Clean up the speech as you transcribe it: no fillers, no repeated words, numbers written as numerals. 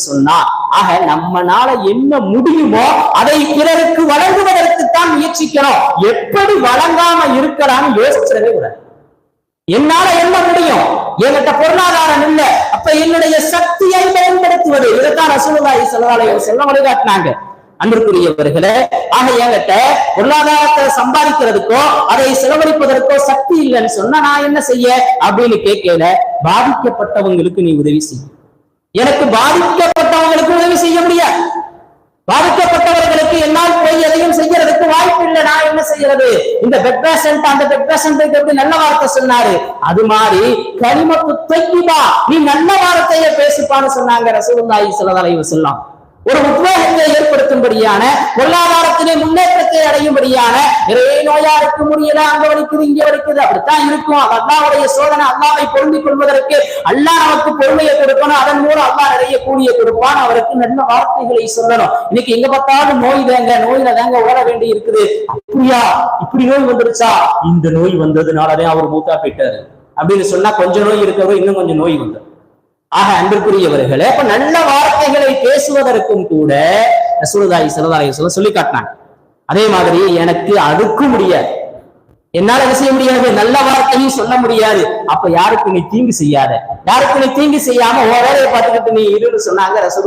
சொன்னா, ஆக நம்மனால என்ன முடியுமோ அதை பிறருக்கு வழங்குவதற்குத்தான் முயற்சிக்கிறோம். எப்படி வழங்காம இருக்கலாம்னு யோசிச்சிடவே கூடாது. என்னால என்ன முடியும், என்கிட்ட பொருளாதாரம் இல்ல, அப்ப என்னுடைய சக்தியை பயன்படுத்துவது. இதைத்தான் ரசூலுல்லாஹி ஸல்லல்லாஹு அலைஹி வஸல்லம் வழிகாட்டினாங்க. அன்பிற்குரியவர்களே, ஆக என்கிட்ட பொருளாதாரத்தை சம்பாதிக்கிறதுக்கோ அதை செலவழிப்பதற்கோ சக்தி இல்லைன்னு சொன்னா நான் என்ன செய்ய அப்படின்னு கேட்கல. பாதிக்கப்பட்டவங்களுக்கு நீ உதவி செய்ய. எனக்கு பாதிக்கப்பட்டவங்களுக்கு உதவி செய்ய முடியாது. பாதிக்கப்பட்டவர்களுக்கு என்னால் போய் எதையும் செய்யறதுக்கு வாய்ப்பு இல்லை. நான் என்ன செய்யறது? இந்த பெட் பேஷண்ட் அந்த பெட் பேஷண்ட் எப்படி நல்ல வார்த்தை சொன்னாரு, அது மாதிரி கலிமத்து தையிபா, நீ நல்ல வார்த்தையை பேசிப்பான்னு சொன்னாங்க ரசூலுல்லாஹி ஸல்லல்லாஹு அலைஹி வஸல்லம். ஒரு உத்வேகத்தை ஏற்படுத்தும்படியான, பொருளாதாரத்திலே முன்னேற்றத்தை அடையும்படியான, நிறைய நோயாருக்கு முடியல, அங்க வலிக்குது இங்க வலிக்குது, அப்படித்தான் இருக்கும். அல்லாஹ்வுடைய சோதனை. அல்லாஹ்வை பொருந்திக் கொள்வதற்கு அல்லாஹ் நமக்கு பொறுமையை கொடுக்கணும். அதன் மூலம் அல்லாஹ் நிறைய கூலியை கொடுப்பான். அவருக்கு நல்ல வார்த்தைகளை சொல்லணும். இன்னைக்கு எங்க பார்த்தாலும் நோய் தாங்க, நோயில தாங்க ஓட வேண்டி இருக்குது. அப்படியா, இப்படி நோய் வந்துருச்சா, இந்த நோய் வந்ததுனாலதான் அவர் மூத்தா போயிட்டாரு அப்படின்னு சொன்னா கொஞ்சம் நோய் இருக்கிறவங்க இன்னும் கொஞ்சம் நோய் வந்துடும். ஆக அன்பிற்குரியவர்களே, அப்ப நல்ல வார்த்தைகளை பேசுவதற்கும் கூட ரசூலுல்லாஹி ஸல்லல்லாஹு அலைஹி வஸல்லம் சொல்லி காட்டினாங்க. அதே மாதிரி எனக்கு அதுக்கும் முடியாது, என்னால என்ன செய்ய முடியாது, நல்ல வார்த்தையும் சொல்ல முடியாது. அப்ப யாருக்கு நீ தீங்கு செய்யாத, யாருக்கு நீ தீங்கு செய்யாம வேலையை பார்த்துக்கிட்டு நீ இருன்னு சொன்னாங்க ரசூலுல்லாஹி